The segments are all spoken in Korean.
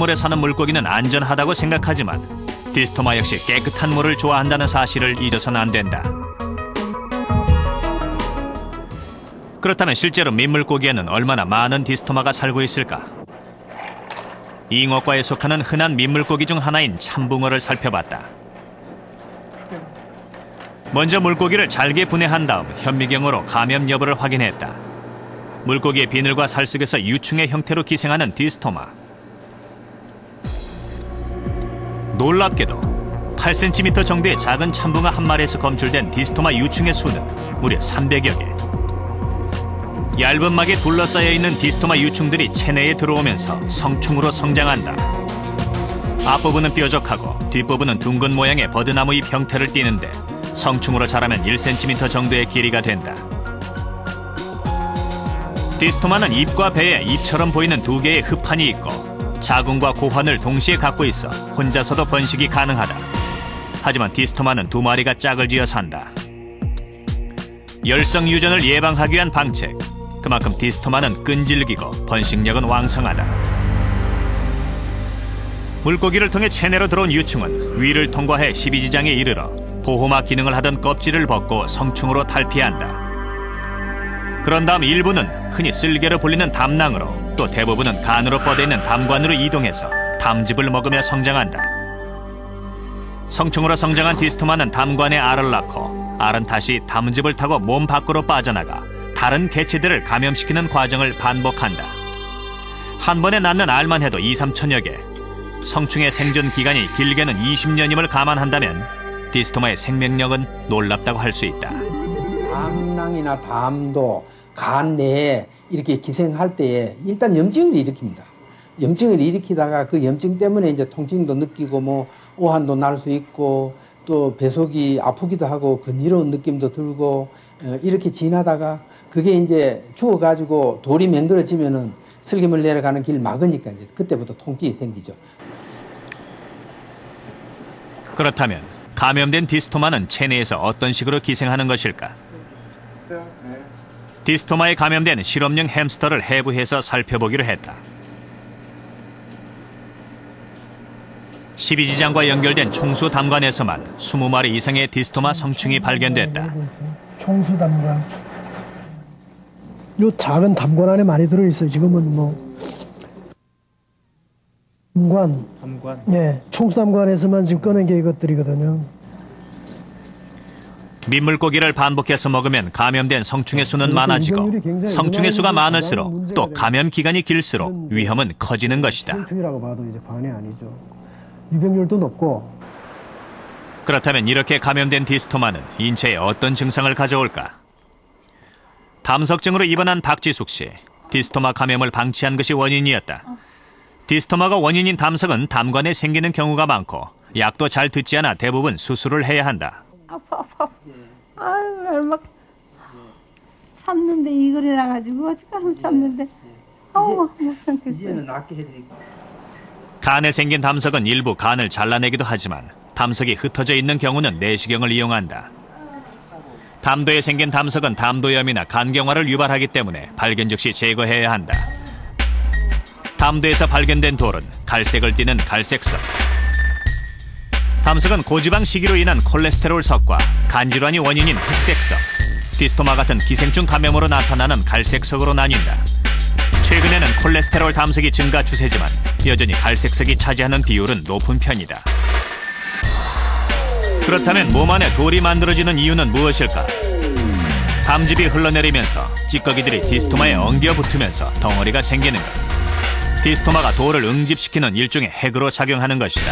물에 사는 물고기는 안전하다고 생각하지만 디스토마 역시 깨끗한 물을 좋아한다는 사실을 잊어서는 안 된다. 그렇다면 실제로 민물고기에는 얼마나 많은 디스토마가 살고 있을까? 잉어과에 속하는 흔한 민물고기 중 하나인 참붕어를 살펴봤다. 먼저 물고기를 잘게 분해한 다음 현미경으로 감염 여부를 확인했다. 물고기의 비늘과 살 속에서 유충의 형태로 기생하는 디스토마. 놀랍게도 8cm 정도의 작은 참붕어 한 마리에서 검출된 디스토마 유충의 수는 무려 300여 개. 얇은 막에 둘러싸여 있는 디스토마 유충들이 체내에 들어오면서 성충으로 성장한다. 앞부분은 뾰족하고 뒷부분은 둥근 모양의 버드나무 잎 형태를 띠는데 성충으로 자라면 1cm 정도의 길이가 된다. 디스토마는 입과 배에 입처럼 보이는 두 개의 흡판이 있고 자궁과 고환을 동시에 갖고 있어 혼자서도 번식이 가능하다. 하지만 디스토마는 두 마리가 짝을 지어 산다. 열성 유전을 예방하기 위한 방책. 그만큼 디스토마는 끈질기고 번식력은 왕성하다. 물고기를 통해 체내로 들어온 유충은 위를 통과해 십이지장에 이르러 보호막 기능을 하던 껍질을 벗고 성충으로 탈피한다. 그런 다음 일부는 흔히 쓸개로 불리는 담낭으로, 또 대부분은 간으로 뻗어있는 담관으로 이동해서 담즙을 먹으며 성장한다. 성충으로 성장한 디스토마는 담관에 알을 낳고 알은 다시 담즙을 타고 몸 밖으로 빠져나가 다른 개체들을 감염시키는 과정을 반복한다. 한 번에 낳는 알만 해도 2~3천여 개. 성충의 생존 기간이 길게는 20년임을 감안한다면 디스토마의 생명력은 놀랍다고 할 수 있다. 담낭이나 담도 간 내에 이렇게 기생할 때에 일단 염증을 일으킵니다. 염증을 일으키다가 그 염증 때문에 이제 통증도 느끼고 뭐 오한도 날 수 있고 또 배속이 아프기도 하고 근지러운 느낌도 들고 이렇게 지나다가 그게 이제 죽어가지고 돌이 맹그러지면은 슬김을 내려가는 길 막으니까 이제 그때부터 통증이 생기죠. 그렇다면 감염된 디스토마는 체내에서 어떤 식으로 기생하는 것일까? 디스토마에 감염된 실험용 햄스터를 해부해서 살펴보기로 했다. 12지장과 연결된 총수 담관에서만 20마리 이상의 디스토마 성충이 발견됐다. 총수 담관. 요 작은 담관 안에 많이 들어있어요. 지금은 뭐 담관. 예, 총수 담관에서만 지금 꺼낸 게 이것들이거든요. 민물고기를 반복해서 먹으면 감염된 성충의 수는 많아지고 성충의 수가 많을수록 또 감염 기간이 길수록 위험은 커지는 것이다. 성충이라고 봐도 이제 반이 아니죠. 유병률도 높고. 그렇다면 이렇게 감염된 디스토마는 인체에 어떤 증상을 가져올까? 담석증으로 입원한 박지숙 씨. 디스토마 감염을 방치한 것이 원인이었다. 디스토마가 원인인 담석은 담관에 생기는 경우가 많고 약도 잘 듣지 않아 대부분 수술을 해야 한다. 아파. 아유, 막 참는데 이걸 해놔가지고 어찌까지 참는데 아우 못 참겠어요. 이제는 낫게 해드릴게요. 간에 생긴 담석은 일부 간을 잘라내기도 하지만 담석이 흩어져 있는 경우는 내시경을 이용한다. 담도에 생긴 담석은 담도염이나 간경화를 유발하기 때문에 발견 즉시 제거해야 한다. 담도에서 발견된 돌은 갈색을 띠는 갈색석. 담석은 고지방 식이로 인한 콜레스테롤석과 간질환이 원인인 흑색석, 디스토마 같은 기생충 감염으로 나타나는 갈색석으로 나뉜다. 최근에는 콜레스테롤 담석이 증가 추세지만 여전히 갈색석이 차지하는 비율은 높은 편이다. 그렇다면 몸 안에 돌이 만들어지는 이유는 무엇일까? 담즙이 흘러내리면서 찌꺼기들이 디스토마에 엉겨 붙으면서 덩어리가 생기는 것. 디스토마가 돌을 응집시키는 일종의 핵으로 작용하는 것이다.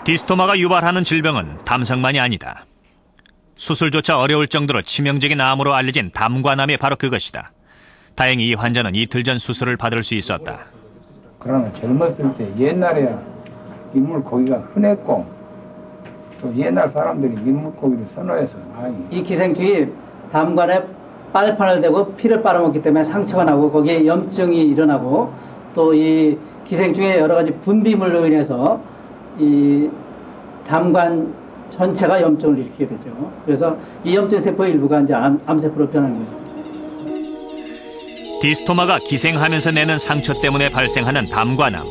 디스토마가 유발하는 질병은 담석만이 아니다. 수술조차 어려울 정도로 치명적인 암으로 알려진 담관암이 바로 그것이다. 다행히 이 환자는 이틀 전 수술을 받을 수 있었다. 그러나 젊었을 때 옛날에 민물고기가 흔했고 또 옛날 사람들이 민물고기를 선호해서 이 기생충이 담관에 빨판을 대고 피를 빨아먹기 때문에 상처가 나고 거기에 염증이 일어나고 또 이 기생충의 여러 가지 분비물로 인해서 이 담관 전체가 염증을 일으키게 되죠. 그래서 이 염증 세포의 일부가 이제 암세포로 변하는 거예요. 디스토마가 기생하면서 내는 상처 때문에 발생하는 담관암.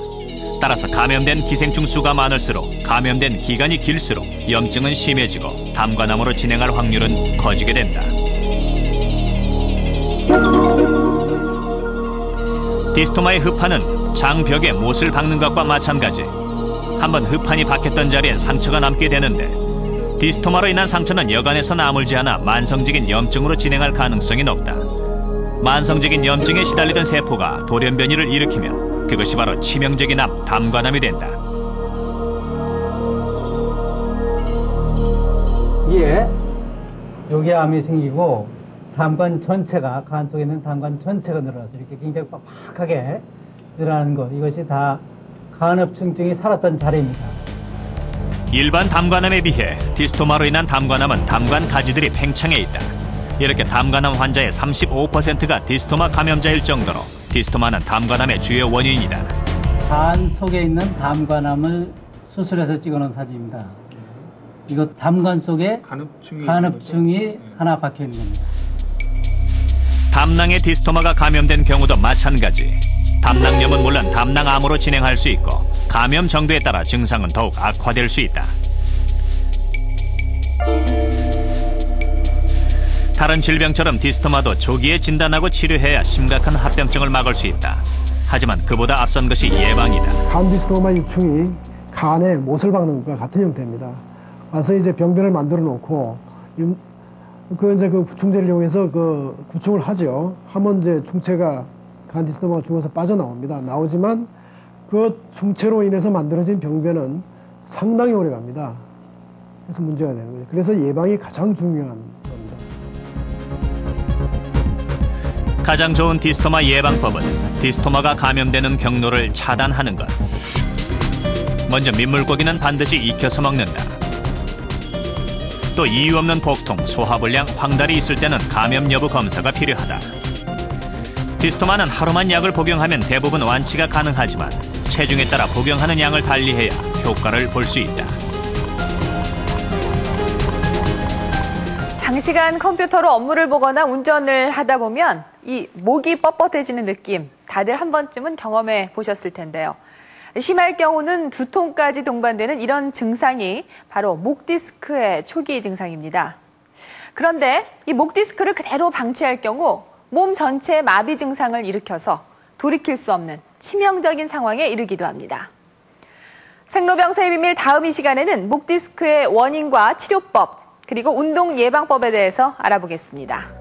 따라서 감염된 기생충 수가 많을수록 감염된 기간이 길수록 염증은 심해지고 담관암으로 진행할 확률은 커지게 된다. 디스토마의 흡판은 장벽에 못을 박는 것과 마찬가지. 한번 흡판이 박혔던 자리엔 상처가 남게 되는데 디스토마로 인한 상처는 여간에서 나물지 않아 만성적인 염증으로 진행할 가능성이 높다. 만성적인 염증에 시달리던 세포가 돌연변이를 일으키면 그것이 바로 치명적인 암, 담관암이 된다. 여기에 암이 생기고 담관 전체가, 간 속에 있는 담관 전체가 늘어나서 이렇게 굉장히 빡빡하게 늘어나는 것, 이것이 다 간흡증증이 살았던 자리입니다. 일반 담관암에 비해 디스토마로 인한 담관암은 담관 가지들이 팽창해 있다. 이렇게 담관암 환자의 35%가 디스토마 감염자일 정도로 디스토마는 담관암의 주요 원인이다. 간 속에 있는 담관암을 수술해서 찍어놓은 사진입니다. 이거 담관 속에 간흡증이 하나 박혀 있는 겁니다. 담낭에 디스토마가 감염된 경우도 마찬가지. 담낭염은 물론 담낭암으로 진행할 수 있고 감염 정도에 따라 증상은 더욱 악화될 수 있다. 다른 질병처럼 디스토마도 조기에 진단하고 치료해야 심각한 합병증을 막을 수 있다. 하지만 그보다 앞선 것이 예방이다. 간 디스토마 유충이 간에 못을 박는 것과 같은 형태입니다. 와서 이제 병변을 만들어 놓고 그 구충제를 이용해서 그 구충을 하죠. 하면 이제 충체가 간 디스토마가 죽어서 빠져나옵니다. 나오지만 그 충체로 인해서 만들어진 병변은 상당히 오래 갑니다. 그래서 문제가 되는 거죠. 그래서 예방이 가장 중요한 겁니다. 가장 좋은 디스토마 예방법은 디스토마가 감염되는 경로를 차단하는 것. 먼저 민물고기는 반드시 익혀서 먹는다. 또 이유 없는 복통, 소화불량, 황달이 있을 때는 감염 여부 검사가 필요하다. 디스토마는 하루만 약을 복용하면 대부분 완치가 가능하지만 체중에 따라 복용하는 양을 달리해야 효과를 볼 수 있다. 장시간 컴퓨터로 업무를 보거나 운전을 하다 보면 이 목이 뻣뻣해지는 느낌 다들 한 번쯤은 경험해 보셨을 텐데요. 심할 경우는 두통까지 동반되는 이런 증상이 바로 목 디스크의 초기 증상입니다. 그런데 이 목 디스크를 그대로 방치할 경우 몸 전체에 마비 증상을 일으켜서 돌이킬 수 없는 치명적인 상황에 이르기도 합니다. 생로병사의 비밀 다음 이 시간에는 목 디스크의 원인과 치료법 그리고 운동 예방법에 대해서 알아보겠습니다.